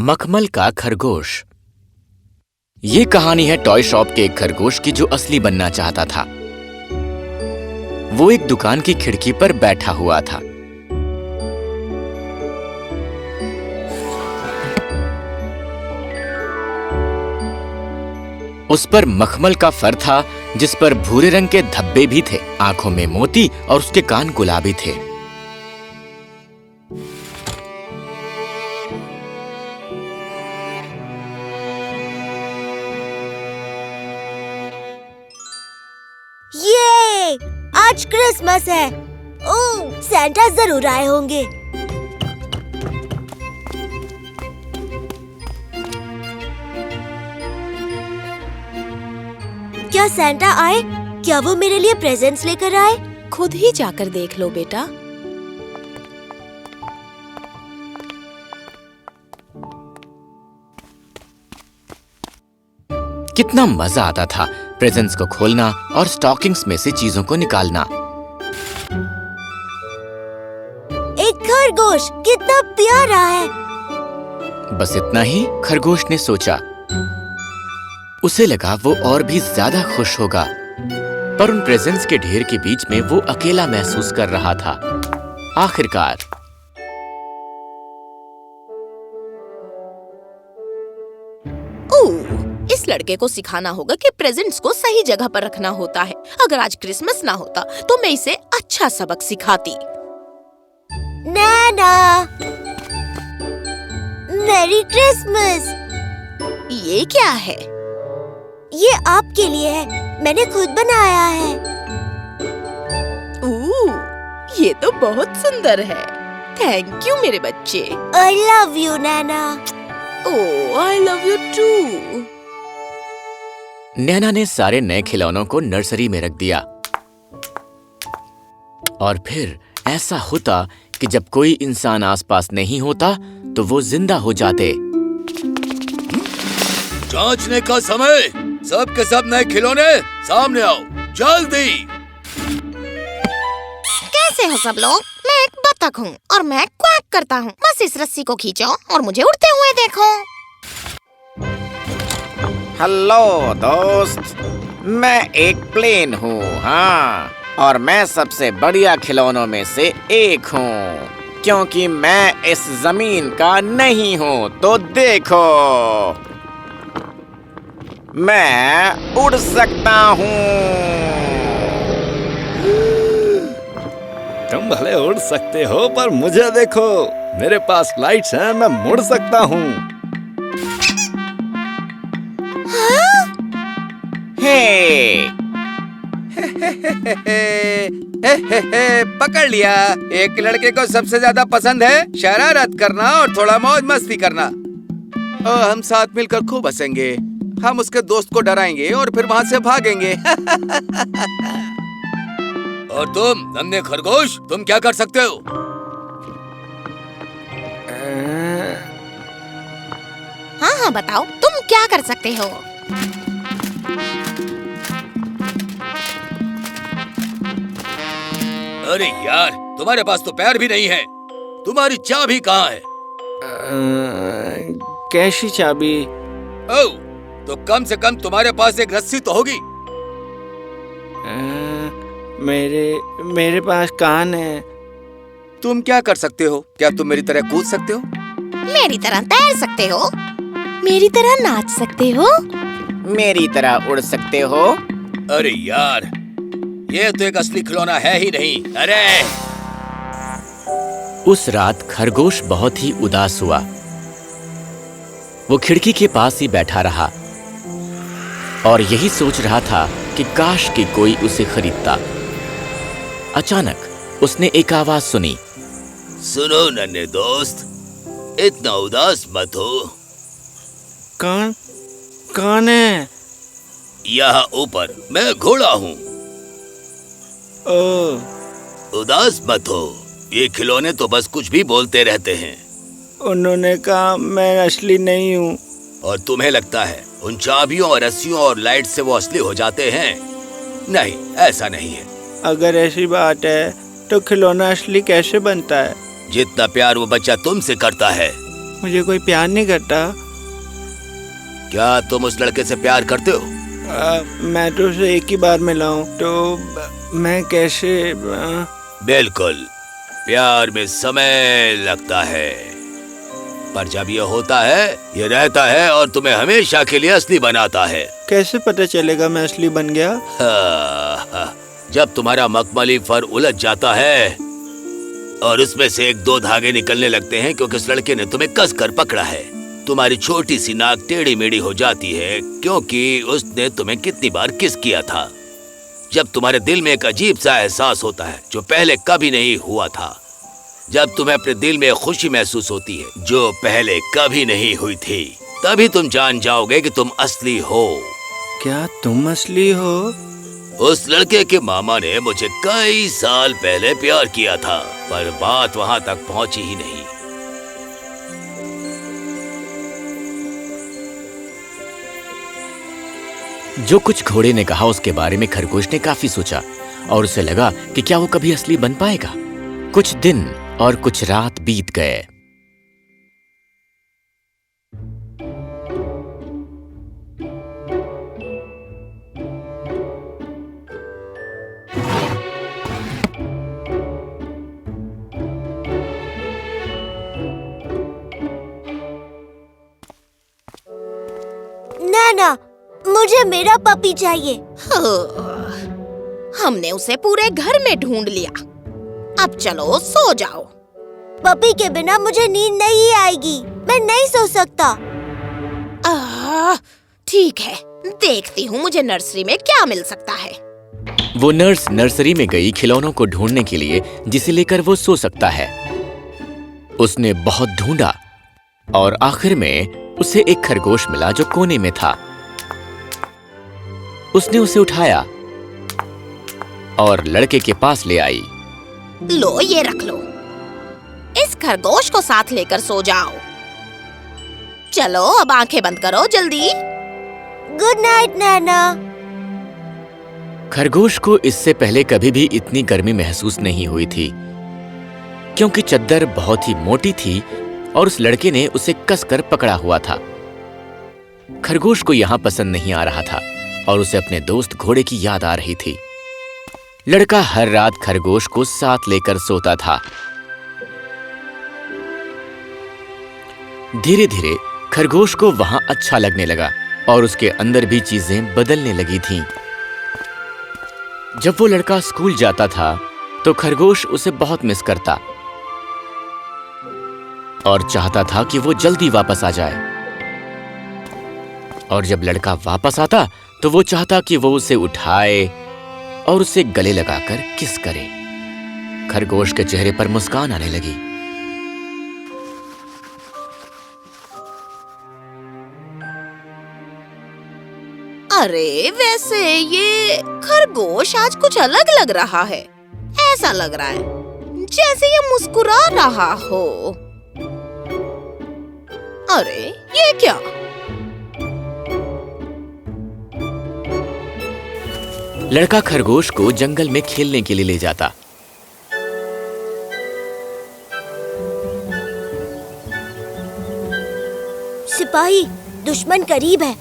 मखमल का खरगोश। ये कहानी है टॉय शॉप के एक खरगोश की जो असली बनना चाहता था। वो एक दुकान की खिड़की पर बैठा हुआ था। उस पर मखमल का फर था जिस पर भूरे रंग के धब्बे भी थे। आंखों में मोती और उसके कान गुलाबी थे। ये आज क्रिसमस है। ओह, सैंटा जरूर आए होंगे। क्या सैंटा आए? क्या वो मेरे लिए प्रेजेंट्स लेकर आए? खुद ही जाकर देख लो बेटा। कितना मजा आता था प्रेजेंट्स को खोलना और स्टॉकिंग्स में से चीजों को निकालना। एक खरगोश, कितना प्यारा है। बस इतना ही खरगोश ने सोचा। उसे लगा वो और भी ज्यादा खुश होगा, पर उन प्रेजेंट्स के ढेर के बीच में वो अकेला महसूस कर रहा था। आखिरकार इस लड़के को सिखाना होगा कि प्रेजेंट्स को सही जगह पर रखना होता है। अगर आज क्रिसमस ना होता तो मैं इसे अच्छा सबक सिखाती। नैना, मेरी क्रिसमस। ये क्या है? ये आपके लिए है। मैंने खुद बनाया है। ये तो बहुत सुंदर है। थैंक यू मेरे बच्चे। I love you, Naina. Oh, I love you too। नैना ने सारे नए खिलौनों को नर्सरी में रख दिया। और फिर ऐसा होता कि जब कोई इंसान आसपास नहीं होता तो वो जिंदा हो जाते। जांचने का समय। सब के सब नए खिलौने सामने आओ, जल्दी। कैसे हो सब लोग? मैं एक बतख हूँ और मैं क्वैक करता हूँ। बस इस रस्सी को खींचो और मुझे उड़ते हुए देखो। हेलो दोस्त, मैं एक प्लेन हूँ। हाँ, और मैं सबसे बढ़िया खिलौनों में से एक हूँ, क्योंकि मैं इस जमीन का नहीं हूँ। तो देखो, मैं उड़ सकता हूँ। तुम भले उड़ सकते हो, पर मुझे देखो, मेरे पास लाइट्स हैं, मैं मुड़ सकता हूँ। पकड़ लिया। एक लड़के को सबसे ज्यादा पसंद है शरारत करना और थोड़ा मौज मस्ती करना। हम साथ मिलकर खूब हंसेंगे। हम उसके दोस्त को डराएंगे और फिर वहाँ से भागेंगे। और तुम नन्हे खरगोश, तुम क्या कर सकते हो? हाँ, बताओ तुम क्या कर सकते हो? अरे यार, तुम्हारे पास तो पैर भी नहीं है। तुम्हारी चाबी कहाँ है? कैसी चाबी? ओह, तो कम से कम तुम्हारे पास एक रस्सी तो होगी। मेरे पास कान है। तुम क्या कर सकते हो? क्या तुम मेरी तरह कूद सकते हो? मेरी तरह तैर सकते हो? मेरी तरह नाच सकते हो? मेरी तरह उड़ सकते हो? अरे यार, ये तो एक असली खिलौना है ही नहीं। अरे! उस रात खरगोश बहुत ही उदास हुआ। वो खिड़की के पास ही बैठा रहा और यही सोच रहा था कि काश कि कोई उसे खरीदता। अचानक उसने एक आवाज सुनी। सुनो नन्हे दोस्त, इतना उदास मत हो। कौन है? यहाँ ऊपर मैं घोड़ा हूँ। उदास मत हो, ये खिलौने तो बस कुछ भी बोलते रहते हैं। उन्होंने कहा मैं असली नहीं हूँ। और तुम्हें लगता है उन चाबियों और रस्सियों और लाइट से वो असली हो जाते हैं? नहीं, ऐसा नहीं है। अगर ऐसी बात है तो खिलौना असली कैसे बनता है? जितना प्यार वो बच्चा तुमसे करता है मुझे कोई प्यार नहीं करता। क्या तुम उस लड़के से प्यार करते हो? मैं तो उसे एक ही बार मिला हूँ, तो मैं कैसे बिल्कुल, प्यार में समय लगता है, पर जब ये होता है ये रहता है और तुम्हें हमेशा के लिए असली बनाता है। कैसे पता चलेगा मैं असली बन गया? जब तुम्हारा मखमली फर उलझ जाता है और उसमें से 1-2 धागे निकलने लगते हैं क्योंकि उस लड़के ने तुम्हें कसकर पकड़ा है। तुम्हारी छोटी सी नाक टेढ़ी मेढ़ी हो जाती है क्योंकि उसने तुम्हें कितनी बार किस किया था। जब तुम्हारे दिल में एक अजीब सा एहसास होता है जो पहले कभी नहीं हुआ था। जब तुम्हें अपने दिल में खुशी महसूस होती है जो पहले कभी नहीं हुई थी, तभी तुम जान जाओगे कि तुम असली हो। क्या तुम असली हो? उस लड़के के मामा ने मुझे कई साल पहले प्यार किया था, पर बात वहां तक पहुंची ही नहीं। जो कुछ घोड़े ने कहा उसके बारे में खरगोश ने काफी सोचा और उसे लगा कि क्या वो कभी असली बन पाएगा। कुछ दिन और कुछ रात बीत गए। नाना, मुझे मेरा पपी चाहिए। हमने उसे पूरे घर में ढूंढ लिया। अब चलो सो जाओ। पपी के बिना मुझे नींद नहीं आएगी। मैं नहीं सो सकता। ठीक है, देखती हूँ मुझे नर्सरी में क्या मिल सकता है। वो नर्स नर्सरी में गई खिलौनों को ढूंढने के लिए जिसे लेकर वो सो सकता है। उसने बहुत ढूंढा और आखिर में उसे एक खरगोश मिला जो कोने में था। उसने उसे उठाया और लड़के के पास ले आई। लो, ये रख लो। इस खरगोश को साथ लेकर सो जाओ। चलो अब आंखें बंद करो जल्दी। गुड नाइट नाना। खरगोश को इससे पहले कभी भी इतनी गर्मी महसूस नहीं हुई थी क्योंकि चद्दर बहुत ही मोटी थी और उस लड़के ने उसे कसकर पकड़ा हुआ था। खरगोश को यहां पसंद नहीं आ रहा था और उसे अपने दोस्त घोड़े की याद आ रही थी। लड़का हर रात खरगोश को साथ लेकर सोता था। धीरे धीरे खरगोश को वहां अच्छा लगने लगा और उसके अंदर भी चीजें बदलने लगी थीं। जब वो लड़का स्कूल जाता था तो खरगोश उसे बहुत मिस करता और चाहता था कि वो जल्दी वापस आ जाए। और जब लड़का वापस आता तो वो चाहता कि वो उसे उठाए और उसे गले लगाकर किस करे। खरगोश के चेहरे पर मुस्कान आने लगी। अरे वैसे ये खरगोश आज कुछ अलग लग रहा है। ऐसा लग रहा है जैसे ये मुस्कुरा रहा हो। अरे ये क्या? लड़का खरगोश को जंगल में खेलने के लिए ले जाता। सिपाही, दुश्मन करीब है।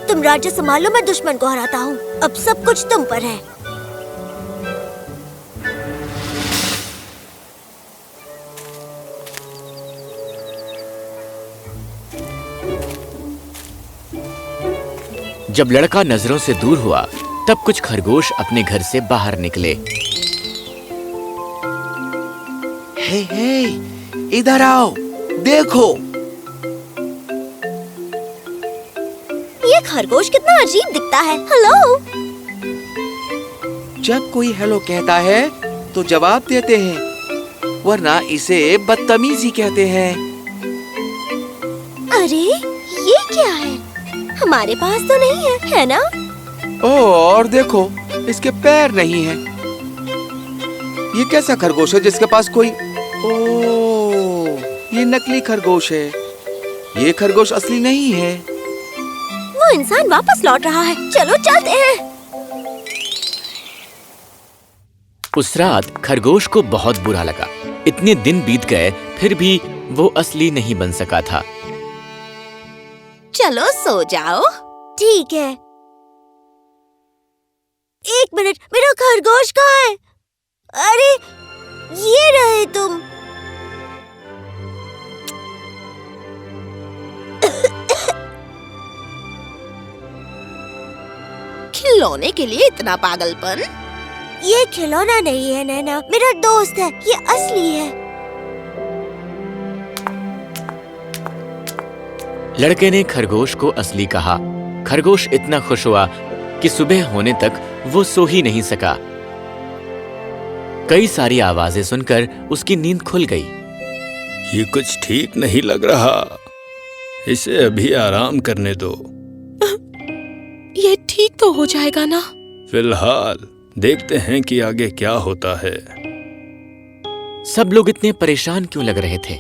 तुम राज्य संभालो, मैं दुश्मन को हराता हूँ। अब सब कुछ तुम पर है। जब लड़का नजरों से दूर हुआ तब कुछ खरगोश अपने घर से बाहर निकले। हे, इधर आओ, देखो। ये खरगोश कितना अजीब दिखता है। हेलो। जब कोई हेलो कहता है तो जवाब देते हैं, वरना इसे बदतमीजी कहते हैं। अरे ये क्या है? हमारे पास तो नहीं है, है ना? ओह, और देखो, इसके पैर नहीं हैं। ये कैसा खरगोश है जिसके पास कोई? ओह, ये नकली खरगोश है। ये खरगोश असली नहीं है। वो इंसान वापस लौट रहा है। चलो चलते हैं। उस रात खरगोश को बहुत बुरा लगा। इतने दिन बीत गए फिर भी वो असली नहीं बन सका था। चलो सो जाओ। ठीक है। एक मिनट, मेरा खरगोश कहाँ है? अरे ये रहे तुम। खिलौने के लिए इतना पागलपन? ये खिलौना नहीं है नैना, मेरा दोस्त है, ये असली है। लड़के ने खरगोश को असली कहा। खरगोश इतना खुश हुआ कि सुबह होने तक वो सो ही नहीं सका। कई सारी आवाजें सुनकर उसकी नींद खुल गई। ये कुछ ठीक नहीं लग रहा, इसे अभी आराम करने दो। ये ठीक तो हो जाएगा ना? फिलहाल देखते हैं कि आगे क्या होता है। सब लोग इतने परेशान क्यों लग रहे थे?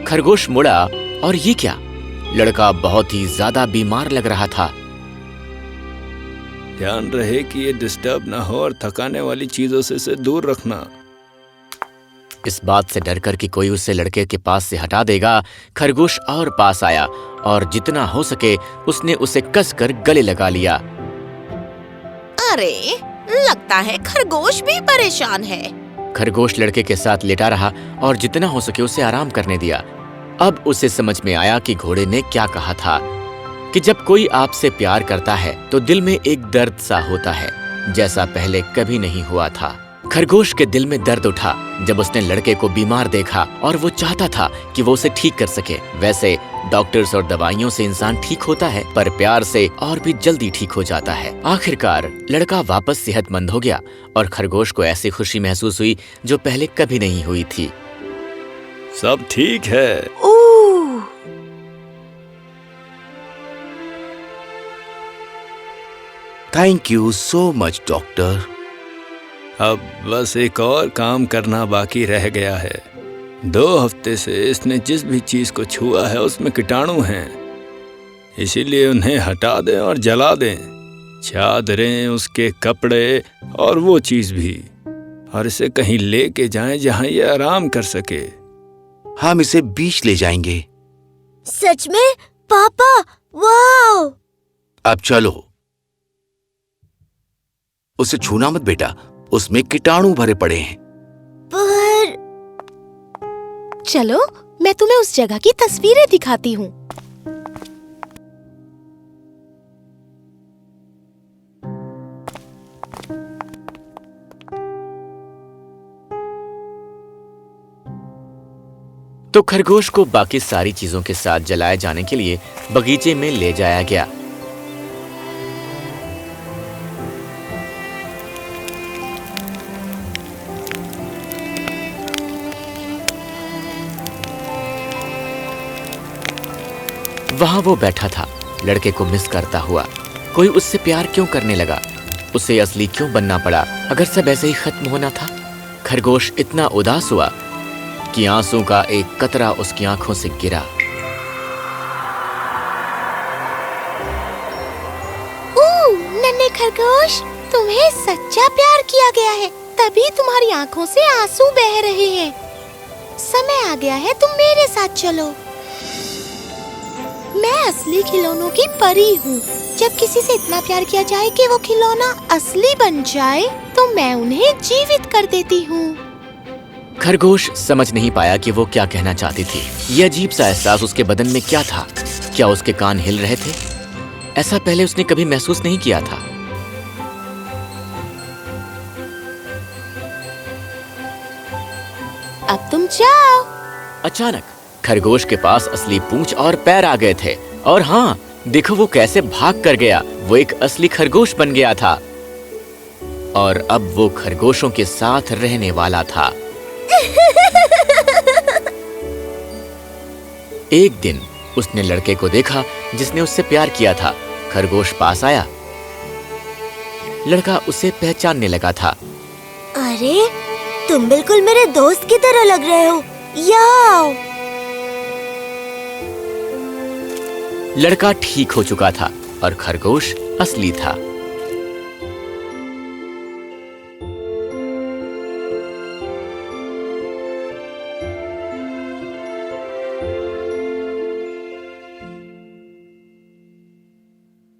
खरगोश मुड़ा और ये क्या? लड़का बहुत ही ज्यादा बीमार लग रहा था। ध्यान रहे कि ये डिस्टर्ब ना हो और थकाने वाली चीजों से इसे दूर रखना। इस बात से डरकर कि कोई उसे लड़के के पास से हटा देगा, खरगोश और पास आया और जितना हो सके उसने उसे कसकर गले लगा लिया। अरे लगता है खरगोश भी परेशान है। खरगोश लड़के के साथ लेटा रहा और जितना हो सके उसे आराम करने दिया। अब उसे समझ में आया कि घोड़े ने क्या कहा था कि जब कोई आपसे प्यार करता है तो दिल में एक दर्द सा होता है, जैसा पहले कभी नहीं हुआ था। खरगोश के दिल में दर्द उठा जब उसने लड़के को बीमार देखा और वो चाहता था कि वो उसे ठीक कर सके। वैसे डॉक्टर्स और दवाइयों से इंसान ठीक होता है, पर प्यार से और भी जल्दी ठीक हो जाता है। आखिरकार लड़का वापस सेहतमंद हो गया और खरगोश को ऐसी खुशी महसूस हुई जो पहले कभी नहीं हुई थी। सब ठीक है। Oh, thank you so much doctor. अब बस एक और काम करना बाकी रह गया है। 2 हफ्ते से इसने जिस भी चीज को छुआ है उसमें कीटाणु हैं, इसीलिए उन्हें हटा दें और जला दें। चादरें, उसके कपड़े और वो चीज भी, और इसे कहीं लेके जाएं जहां ये आराम कर सके। हम इसे बीच ले जाएंगे। सच में पापा? वाओ! अब चलो। उसे छूना मत बेटा, उसमें कीटाणु भरे पड़े हैं। पर चलो मैं तुम्हें उस जगह की तस्वीरें दिखाती हूँ। तो खरगोश को बाकी सारी चीजों के साथ जलाए जाने के लिए बगीचे में ले जाया गया। वहां वो बैठा था, लड़के को मिस करता हुआ। कोई उससे प्यार क्यों करने लगा? उसे असली क्यों बनना पड़ा अगर सब ऐसे ही खत्म होना था? खरगोश इतना उदास हुआ कि आंसू का एक कतरा उसकी आंखों से गिरा। नन्हे खरगोश, तुम्हें सच्चा प्यार किया गया है, तभी तुम्हारी आंखों से आंसू बह रहे हैं। समय आ गया है, तुम मेरे साथ चलो। मैं असली खिलौनों की परी हूँ। जब किसी से इतना प्यार किया जाए कि वो खिलौना असली बन जाए, तो मैं उन्हें जीवित कर देती हूँ। खरगोश समझ नहीं पाया कि वो क्या कहना चाहती थी। ये अजीब सा एहसास उसके बदन में क्या था? क्या उसके कान हिल रहे थे? ऐसा पहले उसने कभी महसूस नहीं किया था। अब तुम जाओ। अचानक खरगोश के पास असली पूंछ और पैर आ गए थे। और हाँ, देखो वो कैसे भाग कर गया। वो एक असली खरगोश बन गया था और अब वो खरगोशों के साथ रहने वाला था। एक दिन उसने लड़के को देखा जिसने उससे प्यार किया था। खरगोश पास आया। लड़का उसे पहचानने लगा था। अरे, तुम बिल्कुल मेरे दोस्त की तरह लग रहे हो। याओ! लड़का ठीक हो चुका था और खरगोश असली था।